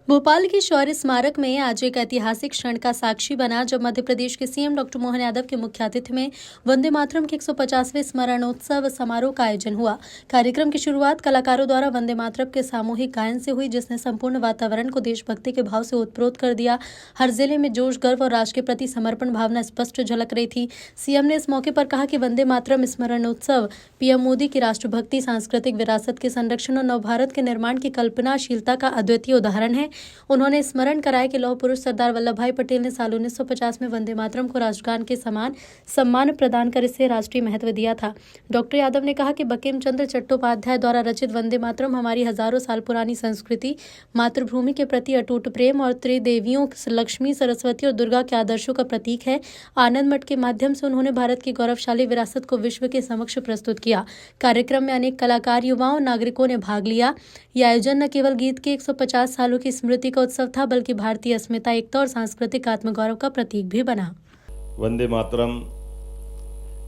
भोपाल के शौर्य स्मारक में आज एक ऐतिहासिक क्षण का साक्षी बना जब मध्य प्रदेश के सीएम डॉक्टर मोहन यादव के मुख्य आतिथ्य में वंदे मातरम के 150वें स्मरणोत्सव समारोह का आयोजन हुआ। कार्यक्रम की शुरुआत कलाकारों द्वारा वंदे मातरम के सामूहिक गायन से हुई, जिसने संपूर्ण वातावरण को देशभक्ति के भाव से ओतप्रोत कर दिया। हर जिले में जोश, गर्व और राष्ट्र के प्रति समर्पण भावना स्पष्ट झलक रही थी। सीएम ने इस मौके पर कहा कि वंदे मातरम स्मरणोत्सव पीएम मोदी की राष्ट्रभक्ति, सांस्कृतिक विरासत के संरक्षण और नवभारत के निर्माण की कल्पनाशीलता का अद्वितीय उदाहरण है। उन्होंने स्मरण कराया कि लौह पुरुष सरदार वल्लभ भाई पटेल ने साल 1950 में वंदे मातरम को राष्ट्रगान के समान सम्मान प्रदान कर इसे राष्ट्रीय महत्व दिया था। डॉक्टर यादव ने कहा कि बंकिम चंद्र चट्टोपाध्याय द्वारा रचित वंदे मातरम हमारी हजारों साल पुरानी संस्कृति, मातृभूमि के प्रति अटूट प्रेम और त्रिदेवियों लक्ष्मी, सरस्वती और दुर्गा के आदर्शों का प्रतीक है। आनंद मठ के माध्यम से उन्होंने भारत की गौरवशाली विरासत को विश्व के समक्ष प्रस्तुत किया। कार्यक्रम में अनेक कलाकार, युवाओं, नागरिकों ने भाग लिया। यह आयोजन न केवल गीत के 150 सालों की स्मृति का उत्सव था, बल्कि भारतीय अस्मिता, एकता और सांस्कृतिक आत्मगौरव का प्रतीक भी बना। वंदे मातरम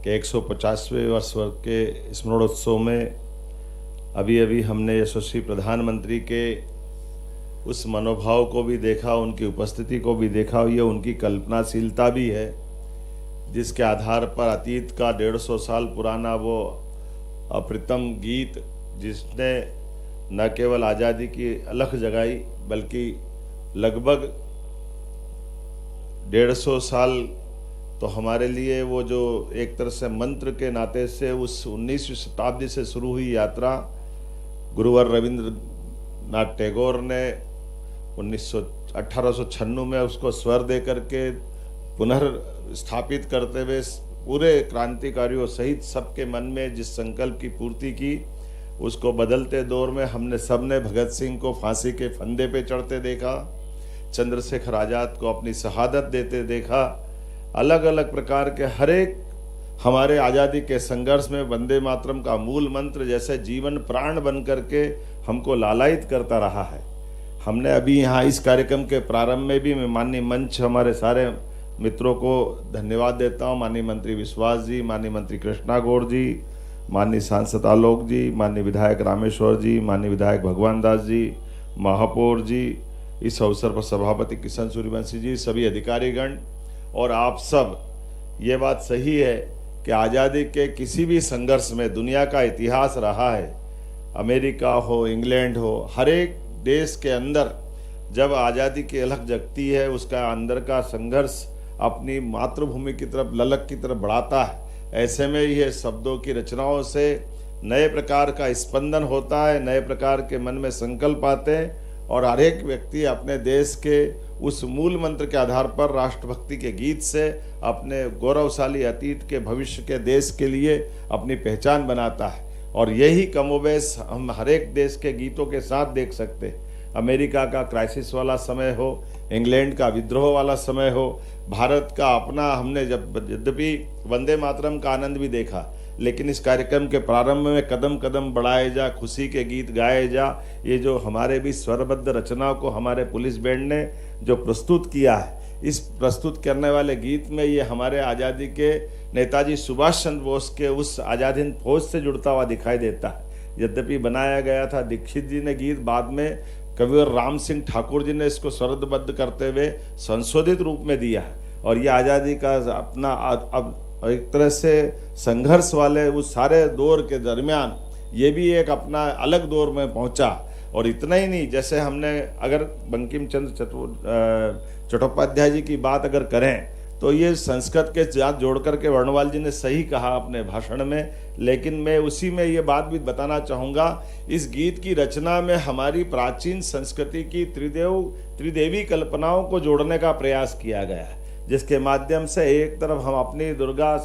के 150वें वर्ष के स्मरणोत्सव में अभी हमने यशस्वी प्रधानमंत्री के उस मनोभाव को भी देखा, उनकी उपस्थिति को भी देखा। ये उनकी कल्पनाशीलता भी है, जिसके आधार पर अतीत का 150 साल पुराना वो अप्रतिम गीत, जिसने न केवल आज़ादी की अलख जगाई, बल्कि लगभग 150 साल तो हमारे लिए वो जो एक तरह से मंत्र के नाते से उस 19वीं शताब्दी से शुरू हुई यात्रा, गुरुवर रविंद्रनाथ टैगोर ने 1896 में उसको स्वर दे करके पुनर्स्थापित करते हुए पूरे क्रांतिकारियों सहित सबके मन में जिस संकल्प की पूर्ति की, उसको बदलते दौर में हमने सबने भगत सिंह को फांसी के फंदे पे चढ़ते देखा, चंद्रशेखर आज़ाद को अपनी शहादत देते देखा। अलग अलग प्रकार के हर एक हमारे आज़ादी के संघर्ष में वंदे मातरम का मूल मंत्र जैसे जीवन प्राण बन करके हमको लालायित करता रहा है। हमने अभी यहाँ इस कार्यक्रम के प्रारंभ में भी मैं माननीय मंच हमारे सारे मित्रों को धन्यवाद देता हूँ। माननीय मंत्री विश्वास जी, माननीय मंत्री कृष्णा गौड़ जी, माननीय सांसद आलोक जी, माननीय विधायक रामेश्वर जी, माननीय विधायक भगवान दास जी, महापौर जी, इस अवसर पर सभापति किशन सूर्यवंशी जी, सभी अधिकारीगण और आप सब। ये बात सही है कि आज़ादी के किसी भी संघर्ष में दुनिया का इतिहास रहा है, अमेरिका हो, इंग्लैंड हो, हर एक देश के अंदर जब आज़ादी की अलख जगती है, उसका अंदर का संघर्ष अपनी मातृभूमि की तरफ, ललक की तरफ बढ़ाता है। ऐसे में यह शब्दों की रचनाओं से नए प्रकार का स्पंदन होता है, नए प्रकार के मन में संकल्प आते हैं और हर एक व्यक्ति अपने देश के उस मूल मंत्र के आधार पर राष्ट्रभक्ति के गीत से अपने गौरवशाली अतीत के, भविष्य के देश के लिए अपनी पहचान बनाता है। और यही कमोबेश हम हर एक देश के गीतों के साथ देख सकते हैं। अमेरिका का क्राइसिस वाला समय हो, इंग्लैंड का विद्रोह वाला समय हो, भारत का अपना, हमने जब यद्यपि वंदे मातरम का आनंद भी देखा, लेकिन इस कार्यक्रम के प्रारंभ में कदम कदम बढ़ाए जा, खुशी के गीत गाए जा, ये जो हमारे भी स्वरबद्ध रचना को हमारे पुलिस बैंड ने जो प्रस्तुत किया है, इस प्रस्तुत करने वाले गीत में ये हमारे आज़ादी के नेताजी सुभाष चंद्र बोस के उस आज़ाद हिंद फौज से जुड़ता हुआ दिखाई देता है। यद्यपि बनाया गया था दीक्षित जी ने गीत, बाद में कविवर राम सिंह ठाकुर जी ने इसको स्वरबद्ध करते हुए संशोधित रूप में दिया है। और ये आज़ादी का अपना अब एक तरह से संघर्ष वाले उस सारे दौर के दरमियान ये भी एक अपना अलग दौर में पहुंचा। और इतना ही नहीं, जैसे हमने अगर बंकिम चंद्र चट्टोपाध्याय जी की बात अगर करें तो ये संस्कृत के साथ जोड़ करके वर्णवाल जी ने सही कहा अपने भाषण में, लेकिन मैं उसी में ये बात भी बताना चाहूँगा, इस गीत की रचना में हमारी प्राचीन संस्कृति की त्रिदेवी कल्पनाओं को जोड़ने का प्रयास किया गया है, जिसके माध्यम से एक तरफ हम अपनी दुर्गा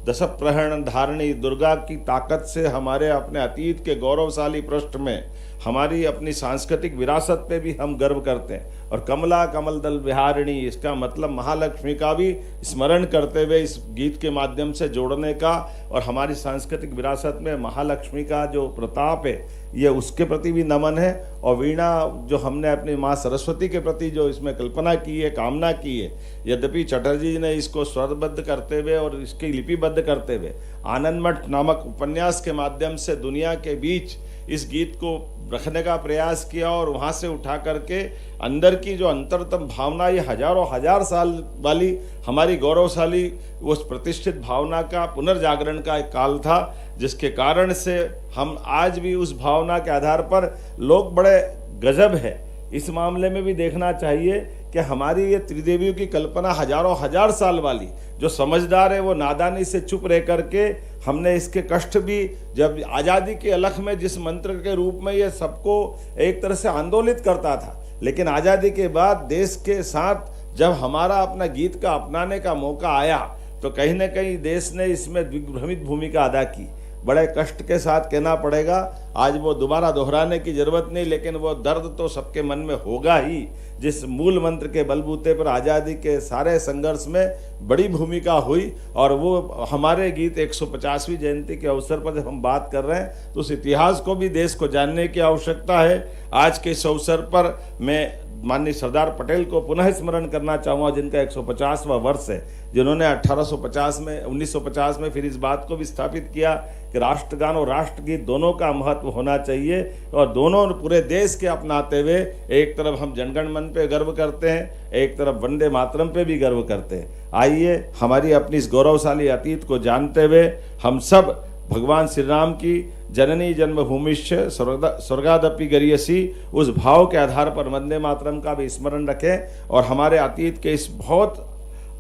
दशप्रहरण धारणी दुर्गा की ताकत से हमारे अपने अतीत के गौरवशाली पृष्ठ में हमारी अपनी सांस्कृतिक विरासत पे भी हम गर्व करते हैं। और कमला कमल दल विहारिणी, इसका मतलब महालक्ष्मी का भी स्मरण करते हुए इस गीत के माध्यम से जोड़ने का, और हमारी सांस्कृतिक विरासत में महालक्ष्मी का जो प्रताप है ये उसके प्रति भी नमन है। और वीणा जो हमने अपनी माँ सरस्वती के प्रति जो इसमें कल्पना की है, कामना की है, यद्यपि चटर्जी ने इसको स्वरबद्ध करते हुए और इसकी लिपिबद्ध करते हुए आनंदमठ नामक उपन्यास के माध्यम से दुनिया के बीच इस गीत को रखने का प्रयास किया और वहाँ से उठा करके अंदर की जो अंतरतम भावना, ये हजारों हजार साल वाली हमारी गौरवशाली उस प्रतिष्ठित भावना का पुनर्जागरण का एक काल था, जिसके कारण से हम आज भी उस भावना के आधार पर लोग बड़े गजब है। इस मामले में भी देखना चाहिए कि हमारी ये त्रिदेवियों की कल्पना हजारों हजार साल वाली, जो समझदार है वो नादानी से चुप रह करके हमने इसके कष्ट भी, जब आज़ादी के अलख में जिस मंत्र के रूप में ये सबको एक तरह से आंदोलित करता था, लेकिन आज़ादी के बाद देश के साथ जब हमारा अपना गीत का अपनाने का मौका आया तो कहीं ना कहीं देश ने इसमें दिग्भ्रमित भूमिका अदा की। बड़े कष्ट के साथ कहना पड़ेगा, आज वो दोबारा दोहराने की जरूरत नहीं, लेकिन वो दर्द तो सबके मन में होगा ही, जिस मूल मंत्र के बलबूते पर आज़ादी के सारे संघर्ष में बड़ी भूमिका हुई। और वो हमारे गीत 150वीं जयंती के अवसर पर जब हम बात कर रहे हैं तो उस इतिहास को भी देश को जानने की आवश्यकता है। आज के इस अवसर पर मैं माननीय सरदार पटेल को पुनः स्मरण करना चाहूँगा, जिनका 150वां वर्ष है, जिन्होंने 1950 में फिर इस बात को भी स्थापित किया कि राष्ट्रगान और राष्ट्रगीत दोनों का महत्व होना चाहिए और दोनों पूरे देश के अपनाते हुए एक तरफ हम जनगण मन पे गर्व करते हैं, एक तरफ वंदे मातरम पे भी गर्व करते हैं। आइए हमारी अपनी इस गौरवशाली अतीत को जानते हुए हम सब भगवान श्री राम की जननी जन्मभूमिश्च स्वर्गादपि गरीयसी उस भाव के आधार पर वंदे मातरम का भी स्मरण रखें और हमारे अतीत के इस बहुत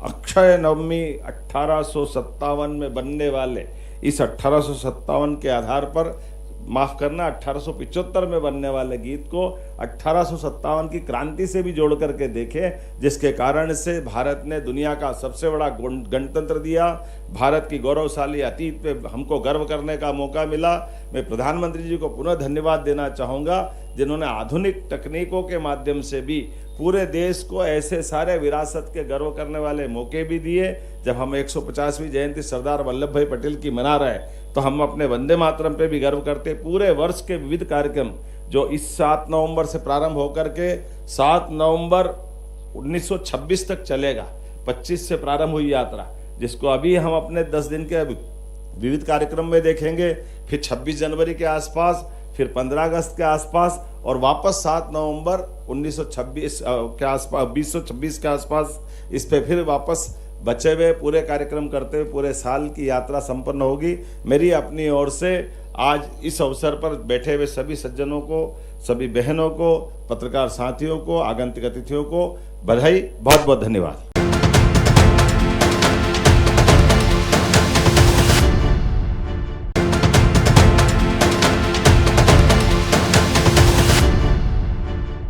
अक्षय नवमी 1857 में बनने वाले इस 1857 के आधार पर, माफ करना 1875 में बनने वाले गीत को 1857 की क्रांति से भी जोड़ करके देखें, जिसके कारण से भारत ने दुनिया का सबसे बड़ा गणतंत्र दिया, भारत की गौरवशाली अतीत पे हमको गर्व करने का मौका मिला। मैं प्रधानमंत्री जी को पुनः धन्यवाद देना चाहूँगा, जिन्होंने आधुनिक तकनीकों के माध्यम से भी पूरे देश को ऐसे सारे विरासत के गर्व करने वाले मौके भी दिए। जब हम 150वीं जयंती सरदार वल्लभ भाई पटेल की मना रहे हैं तो हम अपने वंदे मातरम पे भी गर्व करते। पूरे वर्ष के विविध कार्यक्रम जो इस 7 नवंबर से प्रारंभ होकर के 7 नवंबर 1926 तक चलेगा, 25 से प्रारंभ हुई यात्रा, जिसको अभी हम अपने 10 दिन के विविध कार्यक्रम में देखेंगे, फिर 26 जनवरी के आसपास, फिर 15 अगस्त के आसपास और वापस 7 नवंबर 1926 के आसपास 2026 के आसपास इस पे फिर वापस बचे हुए पूरे कार्यक्रम करते हुए पूरे साल की यात्रा संपन्न होगी। मेरी अपनी ओर से आज इस अवसर पर बैठे हुए सभी सज्जनों को, सभी बहनों को, पत्रकार साथियों को, आगंतुक अतिथियों को बधाई, बहुत बहुत धन्यवाद।